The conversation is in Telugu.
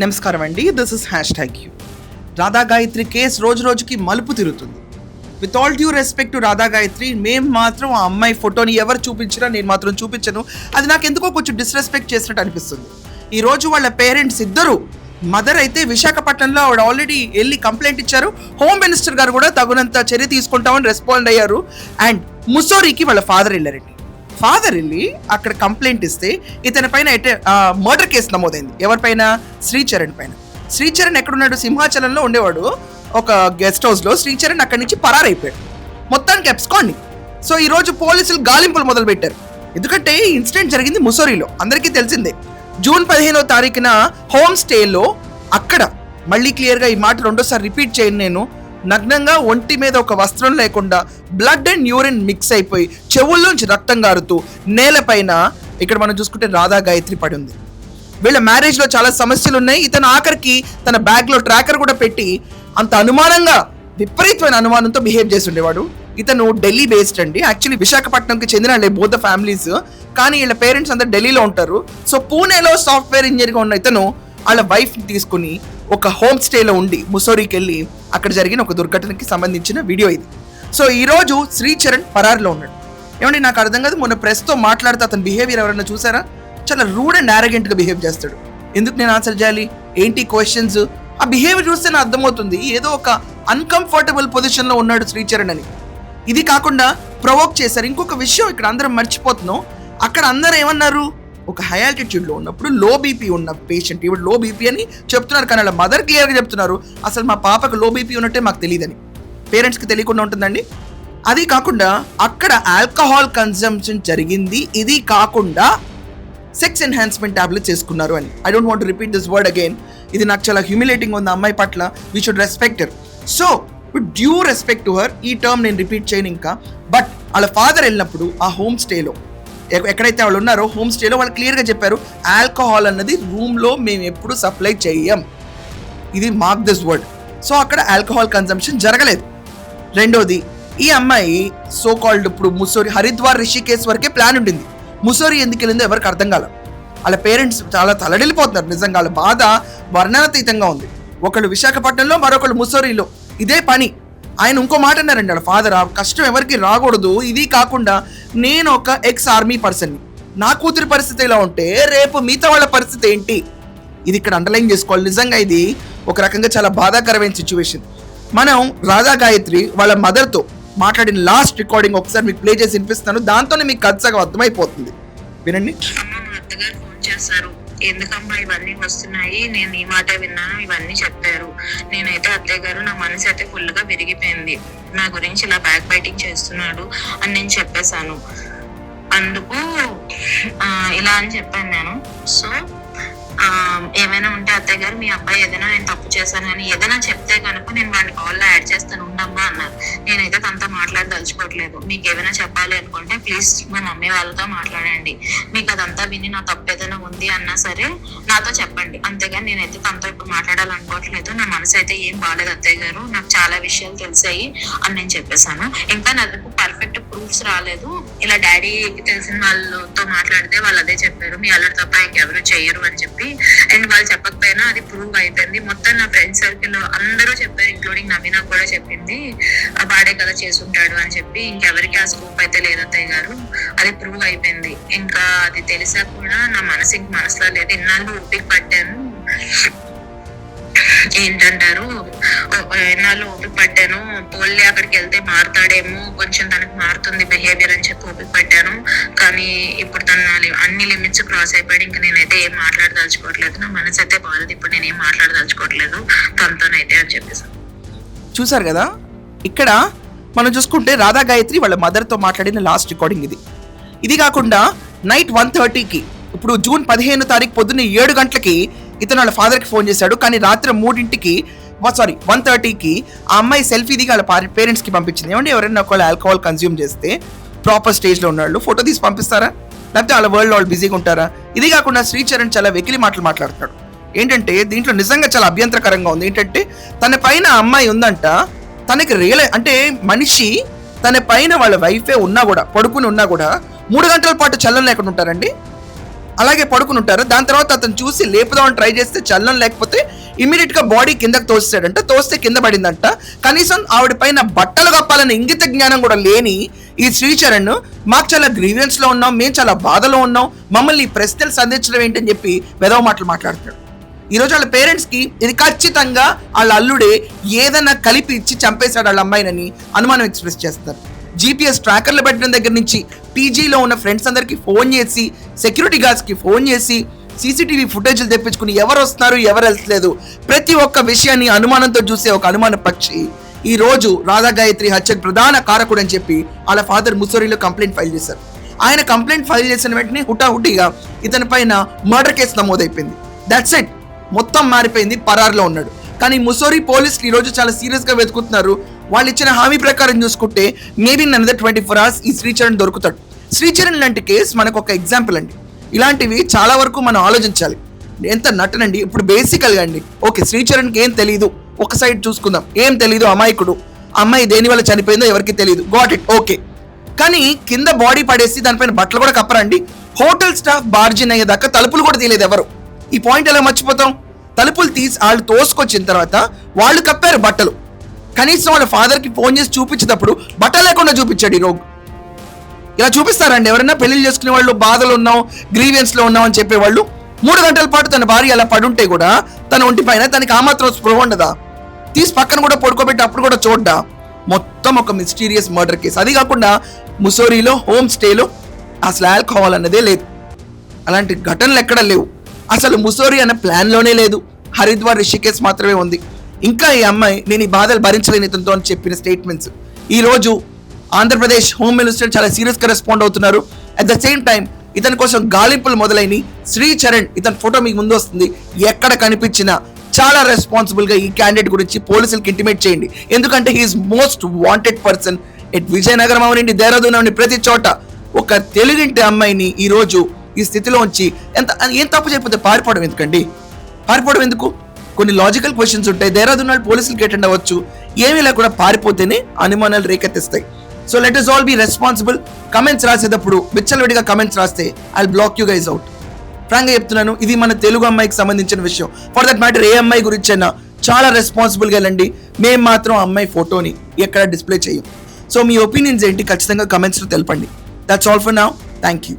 నమస్కారం అండి, this is #you. Radha Gayatri case రోజు రోజుకి మలుపు తిరుగుతుంది. With all due respect to Radha Gayatri, మేము మాత్రం ఆ అమ్మాయి ఫోటోని ఎవరు చూపించినా నేను మాత్రం చూపించను. అది నాకు ఎందుకో కొంచెం డిస్రెస్పెక్ట్ చేసినట్టు అనిపిస్తుంది. ఈరోజు వాళ్ళ పేరెంట్స్ ఇద్దరు, మదర్ అయితే విశాఖపట్నంలో ఆవిడ ఆల్రెడీ వెళ్ళి కంప్లైంట్ ఇచ్చారు. హోమ్ మినిస్టర్ గారు కూడా తగినంత చర్య తీసుకుంటామని రెస్పాండ్ అయ్యారు. అండ్ ముస్సోరీకి వాళ్ళ ఫాదర్ వెళ్ళారండి. ఫాదర్ వెళ్ళి అక్కడ కంప్లైంట్ ఇస్తే ఇతని పైన మర్డర్ కేసు నమోదైంది. ఎవరిపైన? శ్రీచరణ్ పైన. శ్రీచరణ్ ఎక్కడున్నాడు? సింహాచలంలో ఉండేవాడు ఒక గెస్ట్ హౌస్లో. శ్రీచరణ్ అక్కడి నుంచి పరారైపోయాడు, మొత్తానికి ఎబ్స్కాండ్. సో ఈరోజు పోలీసులు గాలింపులు మొదలు పెట్టారు. ఎందుకంటే ఈ ఇన్సిడెంట్ జరిగింది ముస్సోరీలో, అందరికీ తెలిసిందే. జూన్ 15వ తారీఖున హోమ్ స్టేలో అక్కడ, మళ్ళీ క్లియర్గా ఈ మాట రెండోసారి రిపీట్ చేయను నేను, నగ్నంగా ఒంటి మీద ఒక వస్త్రం లేకుండా బ్లడ్ అండ్ యూరిన్ మిక్స్ అయిపోయి చెవుల్లోంచి రక్తం గారుతూ నేలపైన ఇక్కడ మనం చూసుకుంటే రాధా గాయత్రి పడి ఉంది. వీళ్ళ మ్యారేజ్లో చాలా సమస్యలు ఉన్నాయి. ఇతను ఆఖరికి తన బ్యాగ్లో ట్రాకర్ కూడా పెట్టి అంత అనుమానంగా, విపరీతమైన అనుమానంతో బిహేవ్ చేసి ఉండేవాడు. ఇతను ఢిల్లీ బేస్డ్ అండి, యాక్చువల్లీ విశాఖపట్నంకి చెందిన బోత్ ద ఫ్యామిలీస్, కానీ వీళ్ళ పేరెంట్స్ అందరు ఢిల్లీలో ఉంటారు. సో పూణేలో సాఫ్ట్వేర్ ఇంజనీర్గా ఉన్న ఇతను వాళ్ళ వైఫ్ని తీసుకుని ఒక హోమ్ స్టేలో ఉండి ముస్సోరీకి వెళ్ళి అక్కడ జరిగిన ఒక దుర్ఘటనకి సంబంధించిన వీడియో ఇది. సో ఈరోజు శ్రీచరణ్ పరారులో ఉన్నాడు. ఏమంటే నాకు అర్థం కాదు, మొన్న ప్రెస్తో మాట్లాడితే అతని బిహేవియర్ ఎవరైనా చూసారా? చాలా రూడ్ అండ్ యారగెంట్గా బిహేవ్ చేస్తాడు. ఎందుకు నేను ఆన్సర్ చేయాలి? ఏంటి క్వశ్చన్స్? ఆ బిహేవియర్ చూస్తే నాకు అర్థమవుతుంది ఏదో ఒక అన్కంఫర్టబుల్ పొజిషన్లో ఉన్నాడు శ్రీచరణ్ అని. ఇది కాకుండా ప్రొవోక్ చేశారు. ఇంకొక విషయం ఇక్కడ అందరం మర్చిపోతున్నాం, అక్కడ అందరూ ఏమన్నారు, ఒక హై ఆల్టిట్యూడ్లో ఉన్నప్పుడు లో బీపీ ఉన్న పేషెంట్, ఇప్పుడు లో బీపీ అని చెప్తున్నారు, కానీ వాళ్ళ మదర్ క్లియర్గా చెప్తున్నారు అసలు మా పాపకు లో బీపీ ఉన్నట్టే మాకు తెలియదని. పేరెంట్స్కి తెలియకుండా ఉంటుందండి. అది కాకుండా అక్కడ ఆల్కహాల్ కన్జంప్షన్ జరిగింది. ఇది కాకుండా సెక్స్ ఎన్హాన్స్మెంట్ టాబ్లెట్స్ చేసుకున్నారు అని. I don't want to repeat this word again. ఇది నాకు చాలా హ్యూమిలేటింగ్ ఉంది అమ్మాయి పట్ల. We should respect her. So with due respect to her, ఈ టర్మ్ నేను రిపీట్ చేయను ఇంకా. బట్ వాళ్ళ ఫాదర్ వెళ్ళినప్పుడు ఆ హోమ్ స్టేలో, ఎక్కడైతే వాళ్ళు ఉన్నారో హోమ్ స్టేలో, వాళ్ళు క్లియర్గా చెప్పారు ఆల్కహాల్ అన్నది రూమ్లో మేము ఎప్పుడు సప్లై చెయ్యం. ఇది మార్క్ దిస్ వర్డ్. సో అక్కడ ఆల్కహాల్ కన్జంప్షన్ జరగలేదు. రెండోది, ఈ అమ్మాయి సో కాల్డ్ ఇప్పుడు ముస్సోరీ, హరిద్వార్, రిషికేశ్ వరకే ప్లాన్ ఉండింది. ముస్సోరీ ఎందుకు వెళ్ళిందో ఎవరికి అర్థం కాల. వాళ్ళ పేరెంట్స్ చాలా తలడిల్లిపోతున్నారు. నిజంగా వాళ్ళ బాధ వర్ణనాతీతంగా ఉంది. ఒకళ్ళు విశాఖపట్నంలో, మరొకళ్ళు ముస్సోరీలో. ఇదే పని. ఆయన ఇంకో మాట అన్నారండి వాళ్ళ ఫాదర్, ఆ కష్టం ఎవరికి రాకూడదు. ఇది కాకుండా నేను ఒక ఎక్స్ ఆర్మీ పర్సన్ని, నా కూతురి పరిస్థితి ఇలా ఉంటే రేపు మిగతా వాళ్ళ పరిస్థితి ఏంటి? ఇది ఇక్కడ అండర్లైన్ చేసుకోవాలి. నిజంగా ఇది ఒక రకంగా చాలా బాధాకరమైన సిచ్యువేషన్. మనం రాధా గాయత్రి వాళ్ళ మదర్తో మాట్లాడిన లాస్ట్ రికార్డింగ్ ఒకసారి మీకు ప్లే చేసి వినిపిస్తాను. దాంతోనే మీకు ఖచ్చితంగా అర్థమైపోతుంది. వినండి. ఎందుకమ్మా ఇవన్నీ వస్తున్నాయి, నేను ఈ మాట విన్నాను, ఇవన్నీ చెప్పారు. నేనైతే అత్తయ్య గారు, నా మనసు అయితే ఫుల్ గా విరిగిపోయింది. నా గురించి ఇలా బ్యాక్ బైటింగ్ చేస్తున్నాడు అని నేను చెప్పేశాను. అందుకు ఇలా అని చెప్పాను నేను. సో ఏమైనా ఉంటే అత్తయ్య గారు, మీ అబ్బాయి ఏదైనా నేను తప్పు చేశాను అని ఏదైనా చెప్తే కనుక నేను వాడిని కాల్లో యాడ్ చేస్తాను, ఉండమ్మా అన్నారు. నేనైతే తనతో మాట్లాడదలుచుకోవట్లేదు. మీకు ఏమైనా చెప్పాలి అనుకుంటే ప్లీజ్ మా మమ్మీ వాళ్ళతో మాట్లాడండి. మీకు అదంతా విని నా తప్పు ఏదైనా ఉంది అన్నా సరే నాతో చెప్పండి, అంతేగాని నేనైతే తనతో ఇప్పుడు మాట్లాడాలనుకోవట్లేదు. నా మనసు అయితే ఏం బాగాలేదు అత్తయ్య గారు, నాకు చాలా విషయాలు తెలిసాయి అని నేను చెప్పేశాను. ఇంకా నాకు పర్ఫెక్ట్ ప్రూఫ్స్ రాలేదు. ఇలా డాడీకి తెలిసిన వాళ్ళతో మాట్లాడితే వాళ్ళు అదే చెప్పారు, మీ అల్లరి తప్ప ఇంకెవరు చెయ్యరు అని చెప్పి. అండ్ వాళ్ళు చెప్పకపోయినా అది ప్రూవ్ అయిపోయింది. మొత్తం నా ఫ్రెండ్ సర్కిల్ అందరూ చెప్పారు, ఇంక్లూడింగ్ నవీనా కూడా చెప్పింది వాడే కదా చేసుంటాడు అని చెప్పి. ఇంకెవరికి ఆ స్కోప్ అయితే లేదు అత్తయ్య గారు, అది ప్రూవ్ అయిపోయింది. ఇంకా అది తెలిసా కూడా నా మనసు ఇంక మనసులో లేదు. ఇన్నాళ్ళు ఓపిక పట్టాను, ఏంటంటారు, ఎన్నాళ్ళు ఓపిక పట్టాను. పోల్లే అక్కడికి వెళ్తే మారుతాడేమో, కొంచెం తనకు మారుతుంది బిహేవియర్ అని చెప్పి ఓపిక పట్టాను. కానీ ఇప్పుడు తన అన్ని లిమిట్స్ క్రాస్ అయిపోయాడు. ఇంకా నేనైతే ఏం మాట్లాడదలుచుకోవట్లేదు. నా మనసు అయితే బాగాలేదు, ఇప్పుడు నేనేం మాట్లాడదలుచుకోవట్లేదు తనతోనైతే అని చెప్పేసాను. చూసారు కదా, ఇక్కడ మనం చూసుకుంటే రాధా గాయత్రి వాళ్ళ మదర్తో మాట్లాడిన లాస్ట్ రికార్డింగ్ ఇది. ఇది కాకుండా నైట్ 1:30కి, ఇప్పుడు జూన్ 15వ తారీఖు పొద్దున్న 7 గంటలకి ఇతను వాళ్ళ ఫాదర్కి ఫోన్ చేశాడు. కానీ రాత్రి 1:30కి ఆ అమ్మాయి సెల్ఫీ దిగి వాళ్ళ పేరెంట్స్కి పంపించింది. ఏమంటే ఎవరైనా ఒకవేళ ఆల్కహాల్ కన్జ్యూమ్ చేస్తే ప్రాపర్ స్టేజ్లో ఉన్నాళ్ళు ఫోటో తీసి పంపిస్తారా, లేకపోతే వాళ్ళ వరల్డ్లో వాళ్ళు బిజీగా ఉంటారా? ఇది కాకుండా శ్రీచరణ్ చాలా వెకిలి మాటలు మాట్లాడుతున్నాడు. ఏంటంటే దీంట్లో నిజంగా చాలా అభ్యంతరకరంగా ఉంది. ఏంటంటే తన పైన అమ్మాయి ఉందంట, తనకి అంటే మనిషి తన పైన వాళ్ళ వైఫే ఉన్నా కూడా, పడుకుని ఉన్నా కూడా 3 గంటల పాటు చల్లం లేకుండా ఉంటారండి. అలాగే పడుకుని ఉంటారు. దాని తర్వాత అతను చూసి లేపుదామని ట్రై చేస్తే చలనం లేకపోతే ఇమీడియట్ గా బాడీ కిందకి తోస్తాడంట. తోస్తే కింద పడిందంట. కనీసం ఆవిడ పైన బట్టలు కప్పాలన్న ఇంగిత జ్ఞానం కూడా లేని ఈ శ్రీచరణ్ మాకు చాలా గ్రీవియన్స్ లో ఉన్నాం, మేము చాలా బాధలో ఉన్నాం, మమ్మల్ని ఈ ప్రశ్నలు సంధించడం ఏంటని చెప్పి వెధవ మాటలు మాట్లాడుతున్నాడు. ఈరోజు వాళ్ళ పేరెంట్స్ కి ఇది ఖచ్చితంగా వాళ్ళ అల్లుడే ఏదైనా కలిపి ఇచ్చి చంపేశాడు వాళ్ళ అమ్మాయినని అనుమానం ఎక్స్ప్రెస్ చేస్తారు. GPS ట్రాకర్లు పెట్టడం దగ్గర నుంచి పీజీలో ఉన్న ఫ్రెండ్స్ అందరికి ఫోన్ చేసి, సెక్యూరిటీ గార్డ్స్ కి ఫోన్ చేసి, CCTV ఫుటేజ్లు తెప్పించుకుని ఎవరు వస్తున్నారు ఎవరు వెళ్తలేదు ప్రతి ఒక్క విషయాన్ని అనుమానంతో చూసే ఒక అనుమాన పక్షి ఈ రోజు రాధా గాయత్రి హత్యకు ప్రధాన కారకుడు అని చెప్పి వాళ్ళ ఫాదర్ ముస్సోరీలో కంప్లైంట్ ఫైల్ చేశారు. ఆయన కంప్లైంట్ ఫైల్ చేసిన వెంటనే హుటాహుటిగా ఇతని పైన మర్డర్ కేసు నమోదైపోయింది. దట్స్ ఇట్, మొత్తం మారిపోయింది, పరారులో ఉన్నాడు. కానీ ముస్సోరీ పోలీసులు ఈ రోజు చాలా సీరియస్ గా వెతుకుతున్నారు. వాళ్ళు ఇచ్చిన హామీ ప్రకారం చూసుకుంటే మేబీ నన్నదర్ 24 hours ఈ శ్రీచరణ్ దొరుకుతాడు. శ్రీచరణ్ లాంటి కేసు మనకు ఒక ఎగ్జాంపుల్ అండి. ఇలాంటివి చాలా వరకు మనం ఆలోచించాలి. ఎంత నటనండి. ఇప్పుడు బేసికల్గా అండి, ఓకే శ్రీచరణ్కి ఏం తెలియదు, ఒక సైడ్ చూసుకుందాం, ఏం తెలియదు, అమాయకుడు, అమ్మాయి దేని వల్ల చనిపోయిందో ఎవరికి తెలియదు, గాట్ ఇట్, ఓకే. కానీ కింద బాడీ పడేసి దానిపైన బట్టలు కూడా కప్పరండి. హోటల్ స్టాఫ్ బార్జిన్ అయ్యేదాకా తలుపులు కూడా తీయలేదు ఎవరు. ఈ పాయింట్ ఎలా మర్చిపోతాం? తలుపులు తీసి వాళ్ళు తోసుకొచ్చిన తర్వాత వాళ్ళు కప్పారు బట్టలు. కనీసం వాళ్ళ ఫాదర్కి ఫోన్ చేసి చూపించేటప్పుడు బట్టలు లేకుండా చూపించాడు ఈ రోగ్. ఇలా చూపిస్తారండి ఎవరైనా పెళ్లి చేసుకునే వాళ్ళు? బాధలు ఉన్నాం, గ్రీవియన్స్ లో ఉన్నాం అని చెప్పేవాళ్ళు 3 గంటల పాటు తన భార్య అలా పడుంటే కూడా తన ఒంటి పైన తనకి ఆ మాత్రం స్పృహ ఉండదా? తీసి పక్కన కూడా పడుకోబెట్టి అప్పుడు కూడా చూడ్డా? మొత్తం ఒక మిస్టీరియస్ మర్డర్ కేసు. అది కాకుండా ముస్సోరీలో హోమ్ స్టేలో అసలు ఆల్కహాల్ అన్నదే లేదు. అలాంటి ఘటనలు ఎక్కడ లేవు. అసలు ముస్సోరీ అన్న ప్లాన్లోనే లేదు. హరిద్వార్, రిషికేశ్ మాత్రమే ఉంది. ఇంకా ఈ అమ్మాయి నేను ఈ బాధలు భరించలేని ఇతనితో అని చెప్పిన స్టేట్మెంట్స్. ఈ రోజు ఆంధ్రప్రదేశ్ హోమ్ మినిస్టర్ చాలా సీరియస్ గా రెస్పాండ్ అవుతున్నారు. అట్ ద సేమ్ టైం ఇతని కోసం గాలింపులు మొదలైన శ్రీచరణ్ ఇతని ఫోటో మీకు ముందు వస్తుంది. ఎక్కడ కనిపించినా చాలా రెస్పాన్సిబుల్ గా ఈ క్యాండిడేట్ గురించి పోలీసులకు ఇంటిమేట్ చేయండి. ఎందుకంటే he's most wanted person. At Vizianagaram అవనండి, దేహరాదూన్ అవని, ప్రతి చోట ఒక తెలుగింటి అమ్మాయిని ఈ రోజు ఈ స్థితిలో ఉంచి ఏం తప్పు చేయకపోతే పారిపోవడం ఎందుకండి? పారిపోవడం ఎందుకు? కొన్ని లాజికల్ క్వశ్చన్స్ ఉంటాయి. దేహరాదూన్ వాళ్ళు పోలీసులకు అటెండ్ అవ్వచ్చు. ఏమీ లేకుండా పారిపోతేనే అనుమానాలు రేకెత్తిస్తాయి. So let us all be responsible. Comments రాసేటప్పుడు విచ్చలవిడిగా కమెంట్స్ రాస్తే I block you guys out. ఫ్రాంక్గా చెప్తున్నాను, ఇది మన తెలుగు అమ్మాయికి సంబంధించిన విషయం. ఫర్ దట్ మ్యాటర్ ఏ అమ్మాయి గురించి అయినా చాలా రెస్పాన్సిబుల్గా వెళ్ళండి. మేము మాత్రం అమ్మాయి ఫోటోని ఎక్కడ డిస్ప్లే చేయం. సో మీ ఒపీనియన్స్ ఏంటి ఖచ్చితంగా కమెంట్స్లో తెలపండి. That's all for now. Thank you.